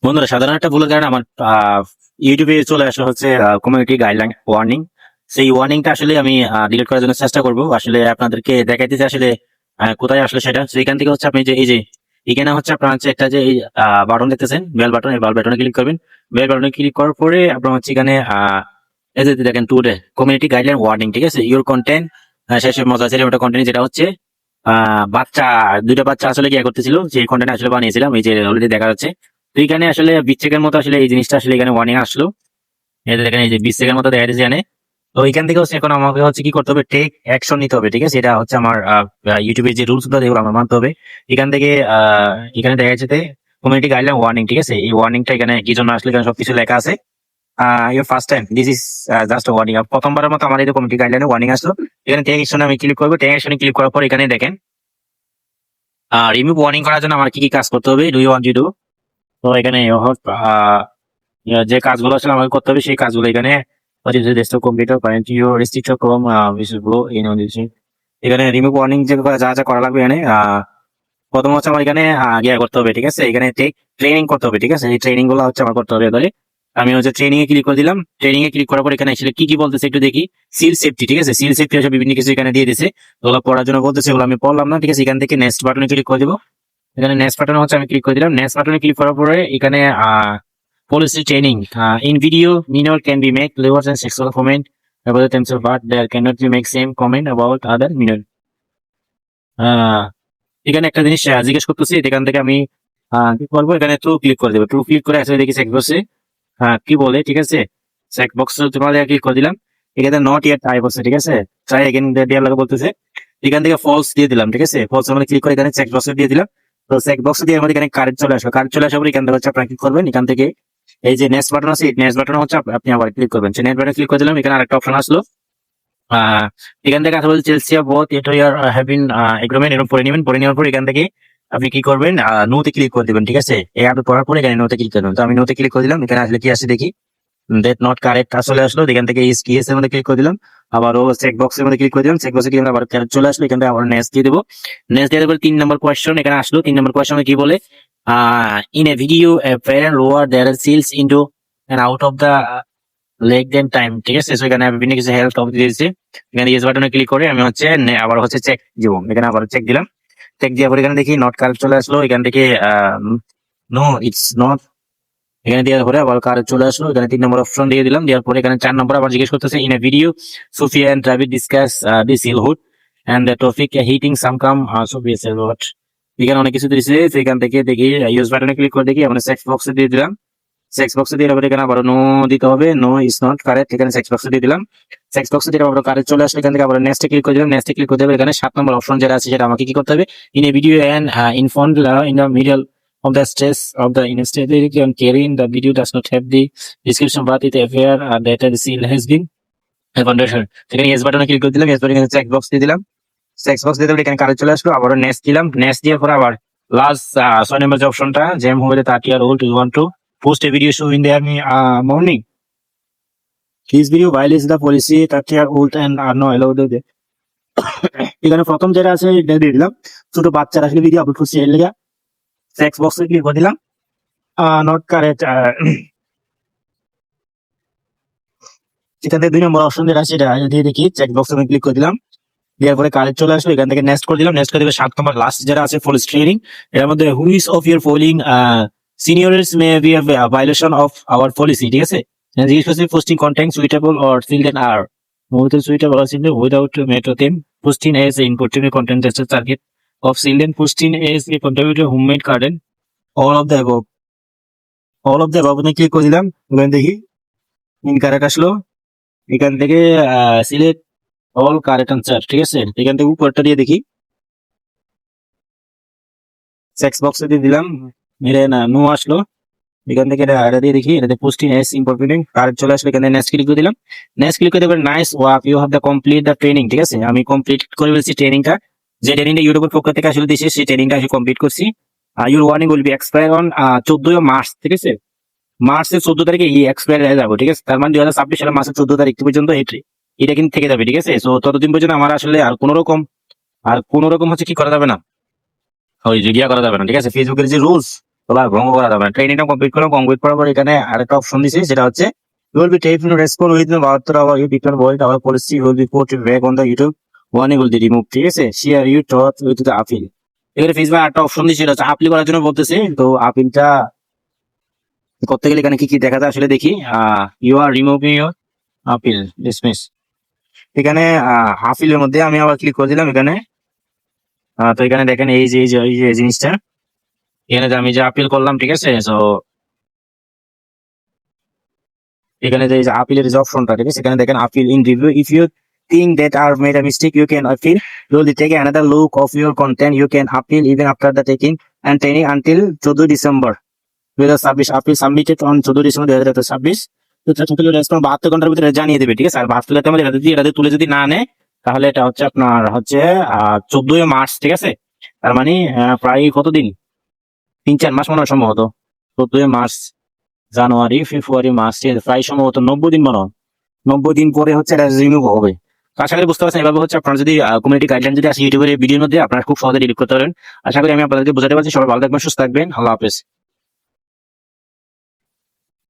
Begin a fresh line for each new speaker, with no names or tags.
বন্ধুরা, সাধারণ একটা ভুলের কারণে আমার ইউটিউবে চলে আসা হচ্ছে কমিউনিটি গাইডলাইন ওয়ার্নিং। সেই ওয়ার্নিংটা আসলে আমি ডিলিট করার জন্য চেষ্টা করব। আসলে আপনাদেরকে দেখাইতেছে আসলে কোথায় আসলে সেটা। তো এখান থেকে হচ্ছে আপনি যে এই যে এখানে হচ্ছে আপনার হচ্ছে একটা যে এই বাটন দেখতেছেন, বেল বাটন, এই বেল বাটনে ক্লিক করবেন। বেল বাটনে ক্লিক করার পরে আপনার হচ্ছে এখানে এই যে দেখেন টুডে কমিউনিটি গাইডলাইন ওয়ার্নিং, ঠিক আছে। ইউর কন্টেন্ট শেষে মজা ছিল ওটা কন্টেন্ট, যেটা হচ্ছে বাচ্চা, দুইটা বাচ্চা আসলে কি করতেছিল, যে কন্টেন্ট আসলে বানিয়েছিলাম, এই যে অলরেডি দেখা যাচ্ছে। তো এখানে আসলে 20 সেকেন্ড মতো আসলে এই জিনিসটা আসলে এখানে ওয়ার্নিং আসলো। এই যে দেখেন, এই যে 20 সেকেন্ড মতো দেখা যাচ্ছে এখানে। তো এখান থেকে হচ্ছে এখন আমাকে হচ্ছে কি করতে হবে, টেক অ্যাকশন নিতে হবে, ঠিক আছে। এটা হচ্ছে আমার ইউটিউবের যে রুলস গুলো, এগুলো আমার মানতে হবে। এখান থেকে এখানে দেখা যাচ্ছে কমিউনিটি গাইডলাইন ওয়ার্নিং, ঠিক আছে। এই ওয়ার্নিংটা এখানে কি জন্য আসলে, এখানে সবকিছু লেখা আছে। Your first time this is just warning. প্রথমবারের মতো আমার এই কমিউনিটি গাইডলাইনে ওয়ার্নিং আসলো। এখানে টেক অ্যাকশনে আমি ক্লিক করবো। টেক অ্যাকশনে ক্লিক করার পর এখানে দেখেন রিমুভ ওয়ার্নিং করার জন্য আমার কি কি কাজ করতে হবে, do you want to do. তো এখানে যে কাজগুলো আসলে আমাকে করতে হবে, সেই কাজগুলো এখানে computer point your restriction from visible in এখানে রিমুভ ওয়ার্নিং যে যা যা করা লাগবে এখানে প্রথম হচ্ছে আমার এখানে ইয়ে করতে হবে, ঠিক আছে। এখানে ট্রেনিং করতে হবে, ঠিক আছে। এই ট্রেনিং গুলো হচ্ছে আমার করতে হবে। তাহলে আমি হচ্ছে ট্রেনিং এ ক্লিক করে দিলাম। ট্রেনিং এ ক্লিক করার পর এখানে আসলে কি কি বলতেছে একটু দেখি। সিল সেফটি, ঠিক আছে। সিল সেফটি হচ্ছে বিভিন্ন কিছু এখানে দিয়ে দিছে, ওগুলো পড়ার জন্য বলতেছে, ওগুলো আমি পড়লাম না, ঠিক আছে। এখান থেকে নেক্সট বাটনে ক্লিক করে দিব। এখানে নেক্সট বাটনে হচ্ছে আমি ক্লিক করে দিলাম। নেক্সট বাটনে ক্লিক করার পরে এখানে policy training. In video, minor can be make lewd and sexual comment about themselves, but there cannot be make same comment about other minor. এখানে একটা জিনিস জিজ্ঞেস করতেছি, এখান থেকে আমি কি করবো, এখানে ট্রু ক্লিক করে দেবো। ট্রু ক্লিক করে আসলে দেখি চেক বক্সে কি বলে, ঠিক আছে। চেক বক্স তোমাদের ক্লিক করে দিলাম। এখানে নট ইয়ার টাইপ আছে, ঠিক আছে। ট্রাই এগেন দেওয়ার লাগে বলতেছে। এখান থেকে ফলস দিয়ে দিলাম, ঠিক আছে। ফলস আমাদের ক্লিক করে এখানে চেক বক্সে দিয়ে দিলাম। তো চেক বক্স দিয়ে আমাদের এখানে কারেন্ট চলে আসবে। কারেন্ট চলে আসার পরে এখান থেকে হচ্ছে আপনারা ক্লিক করবেন। এখান থেকে এই যে নেক্সট বাটন আছে, এই নেক্সট বাটন হচ্ছে আপনি আবার ক্লিক করবেন। সেই নেক্সট বাটনে ক্লিক করে দিলাম। এখানে আরেকটা অপশন আসলো। এখান থেকে আসলে চেলসিয়া বোথ এটা ইয়ার হ্যাভিং এগ্রিমেন্ট এরকম পড়ে নেবেন। পড়ে নেওয়ার পর এখান থেকে আপনি কি করবেন, নোতে ক্লিক করে দিবেন, ঠিক আছে। এই আপনি পড়ার পরে এখানে নোতে ক্লিক করবেন। তো আমি নোতে ক্লিক করে দিলাম। এখানে আসলে কি আসে দেখি, দ্যাট নট কারেক্ট আসলে আসলো। এখান থেকে কেস এর মধ্যে ক্লিক করে দিলাম। আবার ও চেক বক্সের মধ্যে ক্লিক করে দিলাম। চেক বক্সে ক্লিক আবার চলে আসলো। এখান থেকে আবার নেক্সট দিয়ে দেবো। নেক্সট দিয়ে দেবো 3 নম্বর কোয়েশ্চন এখানে আসলো। 3 নম্বর কোয়েশ্চনে কি বলে, in a video a parent lower their seals into and out of the leg then time, ঠিক আছে। সো এখানে বিভিন্ন কিছু হেল্প টপিক দিয়েছে। এখানে ইয়েস বাটনে ক্লিক করে আমি হচ্ছে আবার হচ্ছে চেক দিব। এখানে আবার চেক দিলাম। চেক দেওয়ার পর এখানে দেখি নট কারেক্ট চলে আসলো। এখান থেকে নো ইটস নট, এখানে দেওয়ার পরে আবার কারেক্ট চলে আসলো। এখানে 3 নম্বর অপশন দিয়ে দিলাম। দেওয়ার পরে এখানে 4 নম্বর আবার জিজ্ঞেস করতেছে, in a video Sophia and Dravid discuss this childhood and the topic hitting some come Sophia sell what. এখানে অনেক কিছু দিয়েছে। সেখান থেকে দেখি ইউজ বাটনে ক্লিক করে দেখি আমরা সেক্স বক্সে দিয়ে দিলাম। সেক্স বক্সে দিয়ে এখানে আবার নো দিতে হবে। নো ইজ নট কারেক্ট, এখানে সেক্স বক্সে দিয়ে দিলাম। সেক্স বক্সে দিয়ে আবার কারেক্ট চলে আসলে এখান থেকে আবার নেক্সটে ক্লিক করে দিলাম। নেক্সটে ক্লিক করতে হবে। এখানে 7 নম্বর অপশন যেটা আছে সেটা আমাকে কি করতে হবে, in a video and infant in the middle of the stress of the instability on carrying the video does not have the description but it appear that the seal has been foundation. এখানে yes বাটনে click করে দিলাম। Yes বাটনে check box দিয়ে দিলাম। Check box দিয়ে দিলে এখানে কারেক্ট চলে আসলো। আবার নেক্সট দিলাম। নেক্সট দেওয়ার পর আবার লাস্ট 6 নম্বর যে অপশনটা, জেম হবে 30 year old you want to post a video show in the early morning. This video violates the policy 30 year old and are not allowed. এখানে প্রথম যেটা আছে এটা দিয়ে দিলাম। ছোট বাচ্চারা আসলে ভিডিও আপলোড করছে এর লেগে চেক বক্সে ক্লিক করে দিলাম। Not correct. এখান থেকে 2 নম্বর অপশন যেটা আছে এটা দিয়ে দেখি। চেক বক্সে আমি ক্লিক করে দিলাম। দেওয়ার পরে কারেক্ট চলে আসলো। এখান থেকে নেক্সট করে দিলাম। নেক্সট করে দেবে 7 নম্বর লাস্ট যেটা আছে পুলিশ ট্রেনিং। এর মধ্যে which of your following seniors may be a violation of our policy, ঠিক আছে। জিজ্ঞেস করছে posting content suitable or children আর suitable or children without meta theme, posting as inputting content that's target of children, posting as a contributor homemade garden, all of the above. All of the above click করে দিলাম। এখানে দেখি incorrect আসলো। এখান থেকে select all correct answer, ঠিক আছে। এখান থেকে উপরটা দিয়ে দেখি। সেক্স বক্সে দিয়ে দিলাম। এটা না নো আসলো। এখান থেকে এটা দিয়ে দেখি। এটাতে পোস্টিং এস ইম্পর্টেন্ট কারেক্ট চলে আসলো। এখানে নেক্সট ক্লিক করে দিলাম। নেক্সট ক্লিক করে দেবেন nice work you have the complete the training, ঠিক আছে। আমি কমপ্লিট করে ফেলছি ট্রেনিংটা। যে ট্রেনিংটা ইউটিউবের পক্ষ থেকে আসলে দিয়েছে সেই ট্রেনিংটা আসলে কমপ্লিট করছি। Your warning will be expire on 14 March, ঠিক আছে। মার্চের 14 তারিখে এক্সপায়ার হয়ে যাবো, ঠিক আছে। তার মানে 2026 সালের মাসের 14 তারিখ পর্যন্ত এটা কিন্তু থেকে যাবে, ঠিক আছে। তো ততদিন পর্যন্ত আমার আসলে আর কোন রকম হচ্ছে কি করা যাবে না, ওই যে করা যাবে না, ঠিক আছে। ফেসবুকের যে রুলস তোলা ভঙ্গ করা যাবে না। ট্রেনিংটা কমপ্লিট করলাম, কমপ্লিট করার পর এখানে আরেকটা অপশন দিছে, সেটা হচ্ছে you will be taken to respond within 72 hours you become void our policy will be put back on the YouTube warning will be removed, ঠিক আছে? share you thought with the appeal। এখানে Facebook একটা option দিছে, সেটা হচ্ছে appeal করার জন্য বলতেছে। তো আপিলটা করতে গেলে এখানে কি কি দেখা যায় আসলে দেখি। You are removing your appeal dismiss. এখানে আপিলের মধ্যে আমি আবার ক্লিক করে দিলাম এখানে। তো এখানে দেখেন এই যে জিনিসটা, এখানে যে আমি যে আপিল করলাম, ঠিক আছে? তো এখানে যে আপিলের যে অপশনটা, ঠিক আছে? এখানে দেখেন appeal in review, if you think that are made a mistake you can appeal, you will take another look of your content, you can appeal even after the taking and training until 14 December 2026। appeal submitted on 14 December 2026। তো 72 ঘন্টার ভিতরে জানিয়ে দেবে, ঠিক আছে? আর 72 ঘন্টার মধ্যে এটা তুলে যদি না নেয়, তাহলে এটা হচ্ছে আপনার হচ্ছে 14 মার্চ, ঠিক আছে? তার মানে প্রায় কতদিন, 3-4 মাস মনে হয় সম্ভবত। 14 মার্চ, জানুয়ারি, ফেব্রুয়ারি, মার্চ, প্রায় সম্ভবত 90 দিন মনে হয়। 90 দিন পরে হচ্ছে এটা রিমুভ হবে। তো আশা করি বুঝতে পারছেন। এভাবে হচ্ছে আপনার যদি কমিউনিটি গাইডলাইন যদি আসে ইউটিউবের ভিডিওর মধ্যে, আপনারা খুব সহজে ডিলিট করতে পারেন। আশা করি আমি আপনাদেরকে বোঝাতে পারছি। সবাই ভালো থাকবেন, সুস্থ থাকবেন, আল্লাহ হাফেজ।